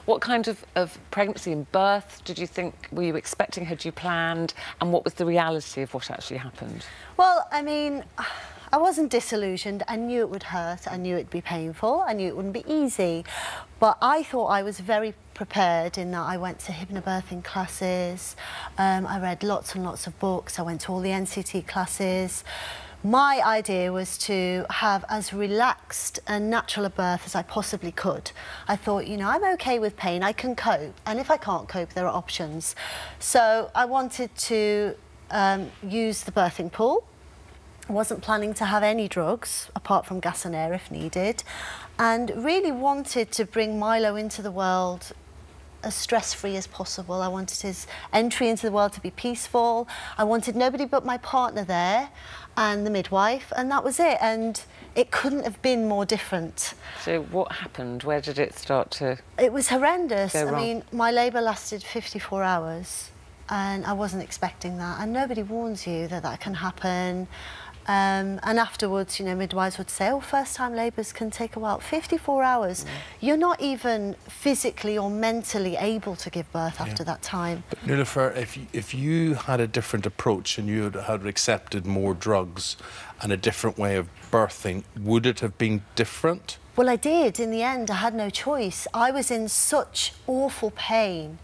What kind of pregnancy and birth did you think, were you expecting, had you planned, and what was the reality of what actually happened? Well, I mean, I wasn't disillusioned. I knew it would hurt, I knew it'd be painful, I knew it wouldn't be easy. But I thought I was very prepared in that I went to hypnobirthing classes, I read lots and lots of books, I went to all the NCT classes. My idea was to have as relaxed and natural a birth as I possibly could. I thought, you know, I'm okay with pain, I can cope, and if I can't cope, there are options. So I wanted to use the birthing pool. I wasn't planning to have any drugs, apart from gas and air if needed, and really wanted to bring Milo into the world as stress-free as possible. I wanted his entry into the world to be peaceful. I wanted nobody but my partner there and the midwife, and that was it. And it couldn't have been more different. So what happened? Where did it start to It was horrendous. go wrong? I mean, my labour lasted 54 hours, and I wasn't expecting that. And nobody warns you that that can happen. And afterwards, you know, midwives would say, oh, first-time labours can take a while. 54 hours. You're not even physically or mentally able to give birth after that time. But Nilufer, if you had a different approach and you had accepted more drugs and a different way of birthing, would it have been different? Well, I did. In the end, I had no choice. I was in such awful pain.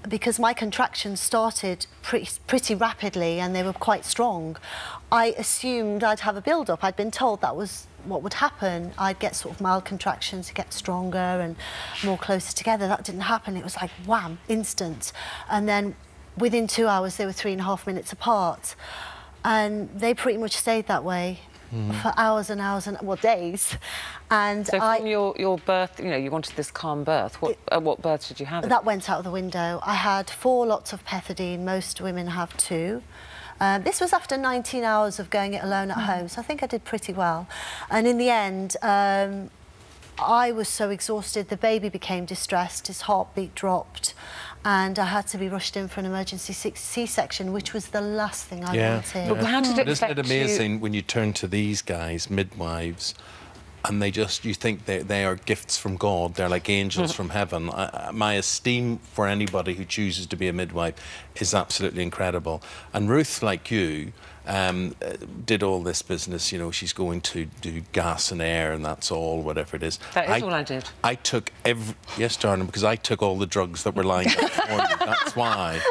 Because my contractions started pretty rapidly and they were quite strong. I assumed I'd have a build-up. I'd been told that was what would happen. I'd get sort of mild contractions, get stronger and more closer together. That didn't happen. It was like wham, instant. And then within 2 hours, they were 3.5 minutes apart. And they pretty much stayed that way for hours and hours and, well, days. And so from your birth, you know, you wanted this calm birth. What birth did you have? That went out of the window. I had 4 lots of pethidine. Most women have 2. This was after 19 hours of going it alone at home, so I think I did pretty well. And in the end, I was so exhausted, the baby became distressed, his heartbeat dropped, and I had to be rushed in for an emergency C-section, which was the last thing I wanted. But how did it affect Isn't it amazing when you turn to these guys, midwives, and you think they are gifts from God, they're like angels from heaven. My esteem for anybody who chooses to be a midwife is absolutely incredible. And Ruth, like you, did all this business, you know, she's going to do gas and air and that's all, whatever it is. That is all I did. I took yes, darling, because I took all the drugs that were lying out for me. That's why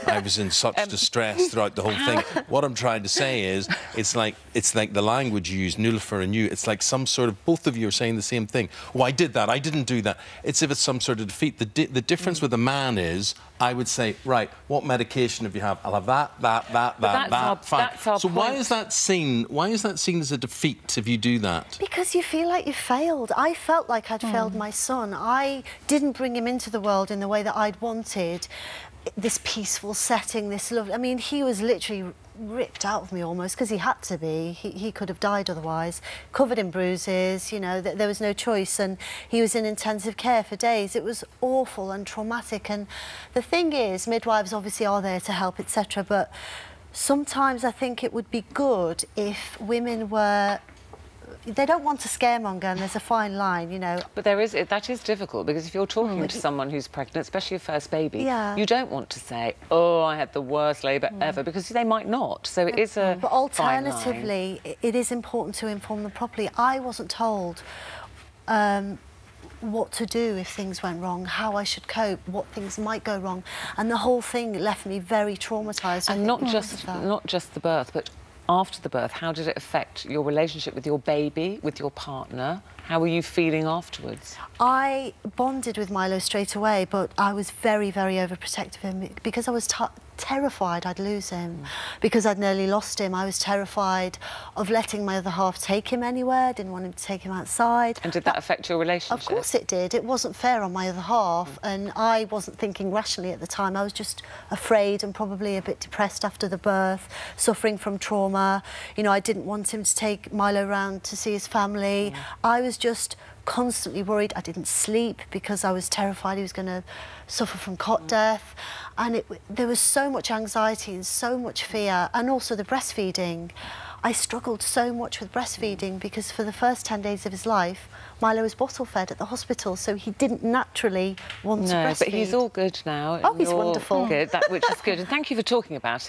I was in such distress throughout the whole thing. What I'm trying to say is, it's like the language you use, Nilufer and you, it's like some sort of, both of you are saying the same thing. Oh, I did that, I didn't do that. It's if it's some sort of defeat. The difference with a man is, I would say, right, what medication have you have? I'll have that, fine. So why is that seen as a defeat if you do that? Because you feel like you failed. I felt like I'd failed my son. I didn't bring him into the world in the way that I'd wanted. This peaceful setting, this love. I mean, he was literally ripped out of me almost, because he had to be. He could have died otherwise. Covered in bruises, you know, there was no choice, and he was in intensive care for days. It was awful and traumatic, and the thing is, midwives obviously are there to help, etc., but sometimes I think it would be good if women were... They don't want to scaremonger, and there's a fine line, you know. But that is difficult, because if you're talking to someone who's pregnant, especially your first baby, you don't want to say, oh, I had the worst labour ever, because they might not. So it is a But alternatively, it is important to inform them properly. I wasn't told what to do if things went wrong, how I should cope, what things might go wrong, and the whole thing left me very traumatised. And not just the birth, but after the birth, how did it affect your relationship with your baby, with your partner? How were you feeling afterwards? I bonded with Milo straight away, but I was very, very overprotective of him because I was terrified I'd lose him. Because I'd nearly lost him, I was terrified of letting my other half take him anywhere. Didn't want him to take him outside. And did that affect your relationship? Of course it did. It wasn't fair on my other half, and I wasn't thinking rationally at the time. I was just afraid and probably a bit depressed after the birth, suffering from trauma. You know, I didn't want him to take Milo around to see his family. I was just constantly worried. I didn't sleep because I was terrified he was going to suffer from cot death, and there was so much anxiety and so much fear, and also the breastfeeding. I struggled so much with breastfeeding because for the first 10 days of his life, Milo was bottle fed at the hospital, so he didn't naturally want to breastfeed. But he's all good now. Oh, he's wonderful. Good, which is good. And thank you for talking about it.